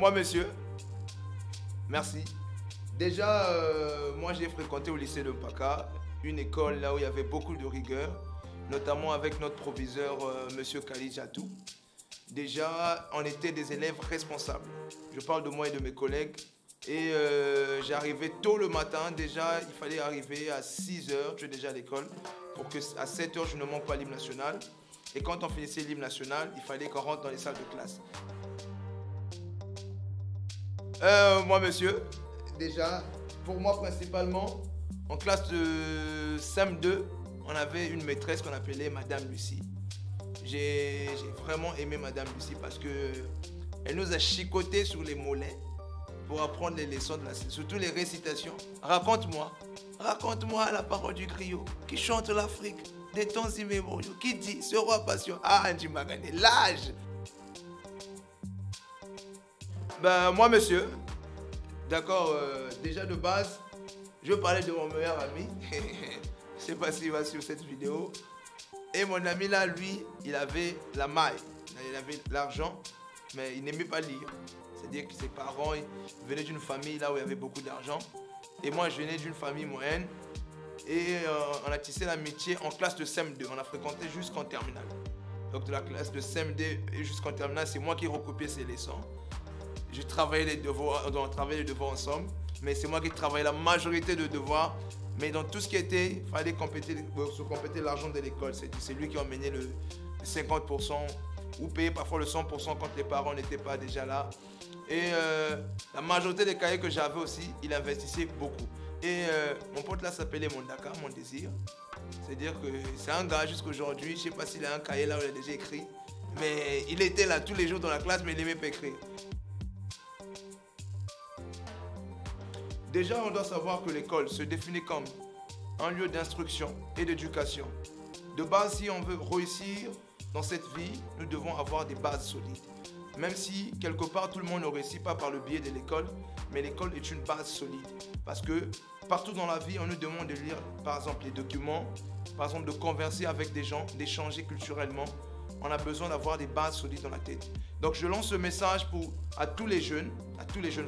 Moi, monsieur, merci. Déjà, moi, j'ai fréquenté au lycée de Mpaka, une école là où il y avait beaucoup de rigueur, notamment avec notre proviseur, monsieur Khalid Jatou. Déjà, on était des élèves responsables. Je parle de moi et de mes collègues. Et j'arrivais tôt le matin. Déjà, il fallait arriver à 6 h, je suis déjà à l'école, pour qu'à 7 h, je ne manque pas l'hymne national. Et quand on finissait l'hymne national, il fallait qu'on rentre dans les salles de classe. Moi, monsieur, déjà, pour moi principalement, en classe de CM2, on avait une maîtresse qu'on appelait Madame Lucie. J'ai vraiment aimé Madame Lucie parce qu'elle nous a chicoté sur les mollets pour apprendre les leçons de la surtout les récitations. Raconte-moi la parole du griot qui chante l'Afrique des temps immémoriaux, qui dit ce roi passion. Ah, Andy Magané, l'âge. Ben, moi, monsieur, d'accord, déjà de base, je parlais de mon meilleur ami. Je ne sais pas s'il va sur cette vidéo. Et mon ami là, lui, il avait la maille. Il avait l'argent, mais il n'aimait pas lire. C'est-à-dire que ses parents venaient d'une famille là où il y avait beaucoup d'argent. Et moi, je venais d'une famille moyenne. Et on a tissé l'amitié en classe de CM2. On a fréquenté jusqu'en terminale. Donc de la classe de CM2 jusqu'en terminale, c'est moi qui recopiais ses leçons. Je travaillais les devoirs, on travaillait les devoirs ensemble. Mais c'est moi qui travaillais la majorité de devoirs. Mais dans tout ce qui était, il fallait compléter l'argent de l'école. C'est lui qui emmenait le 50% ou payer parfois le 100% quand les parents n'étaient pas déjà là. Et la majorité des cahiers que j'avais aussi, il investissait beaucoup. Et mon pote là s'appelait Mondaka, mon désir. C'est-à-dire que c'est un gars jusqu'à aujourd'hui, je ne sais pas s'il a un cahier là où il a déjà écrit. Mais il était là tous les jours dans la classe, mais il n'aimait pas écrire. Déjà, on doit savoir que l'école se définit comme un lieu d'instruction et d'éducation. De base, si on veut réussir dans cette vie, nous devons avoir des bases solides. Même si, quelque part, tout le monde ne réussit pas par le biais de l'école, mais l'école est une base solide. Parce que partout dans la vie, on nous demande de lire, par exemple, les documents, par exemple, de converser avec des gens, d'échanger culturellement. On a besoin d'avoir des bases solides dans la tête. Donc, je lance ce message à tous les jeunes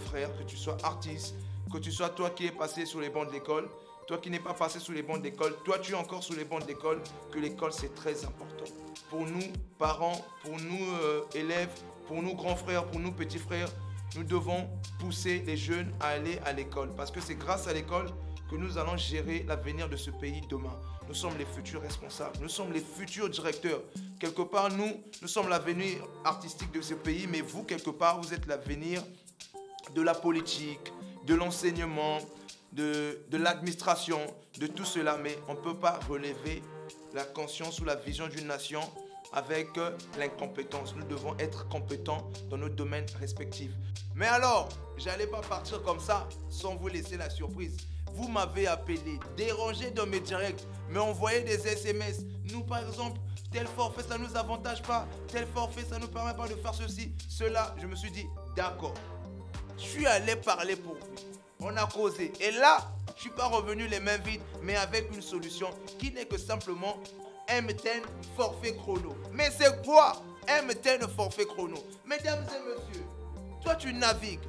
frères, que tu sois artiste, que tu sois toi qui es passé sur les bancs de l'école, toi qui n'es pas passé sur les bancs de l'école, toi tu es encore sur les bancs de l'école, que l'école c'est très important. Pour nous, parents, pour nous, élèves, pour nous, grands frères, pour nous, petits frères, nous devons pousser les jeunes à aller à l'école. Parce que c'est grâce à l'école que nous allons gérer l'avenir de ce pays demain. Nous sommes les futurs responsables, nous sommes les futurs directeurs. Quelque part, nous sommes l'avenir artistique de ce pays, mais vous, quelque part, vous êtes l'avenir de la politique, de l'enseignement, de l'administration, de tout cela. Mais on ne peut pas relever la conscience ou la vision d'une nation avec l'incompétence. Nous devons être compétents dans nos domaines respectifs. Mais alors, j'allais pas partir comme ça sans vous laisser la surprise. Vous m'avez appelé, dérangé dans mes directs, mais envoyé des SMS. Nous, par exemple, tel forfait, ça ne nous avantage pas. Tel forfait, ça ne nous permet pas de faire ceci, cela. Je me suis dit, d'accord. Je suis allé parler pour vous. On a causé. Et là, je ne suis pas revenu les mains vides, mais avec une solution qui n'est que simplement M10 forfait chrono. Mais c'est quoi M10 forfait chrono? Mesdames et messieurs, toi tu navigues.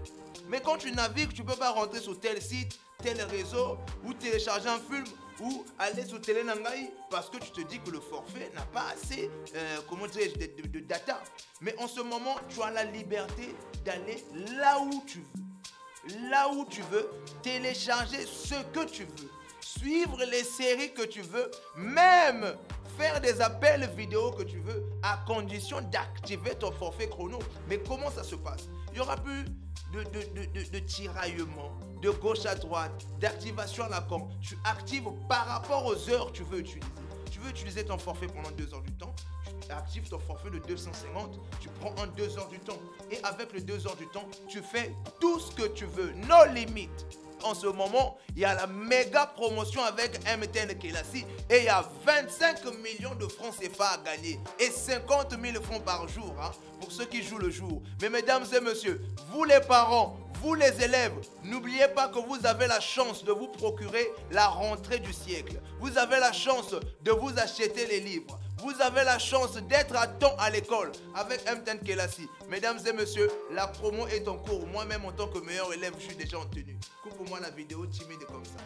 Mais quand tu navigues, tu ne peux pas rentrer sur tel site, tel réseau, ou télécharger un film, ou aller sur Télé Nangaï, parce que tu te dis que le forfait n'a pas assez de data. Mais en ce moment, tu as la liberté d'aller là où tu veux. Là où tu veux, télécharger ce que tu veux, suivre les séries que tu veux, même faire des appels vidéo que tu veux, à condition d'activer ton forfait chrono. Mais comment ça se passe? Il n'y aura plus de tiraillement, de gauche à droite, d'activation à la con. Tu actives par rapport aux heures que tu veux utiliser. Tu veux utiliser ton forfait pendant 2 heures du temps, tu actives ton forfait de 250, tu prends en 2 heures du temps. Et avec les 2 heures du temps, tu fais tout ce que tu veux, no limite. En ce moment, il y a la méga promotion avec MTN Kelasi et il y a 25 millions de francs CFA à gagner et 50 000 francs par jour pour ceux qui jouent le jour. Mais mesdames et messieurs, vous les parents, vous les élèves, n'oubliez pas que vous avez la chance de vous procurer la rentrée du siècle. Vous avez la chance de vous acheter les livres. Vous avez la chance d'être à temps à l'école avec Mten Kelassi. Mesdames et messieurs, la promo est en cours. Moi-même, en tant que meilleur élève, je suis déjà en tenue. Coupe-moi la vidéo timide comme ça.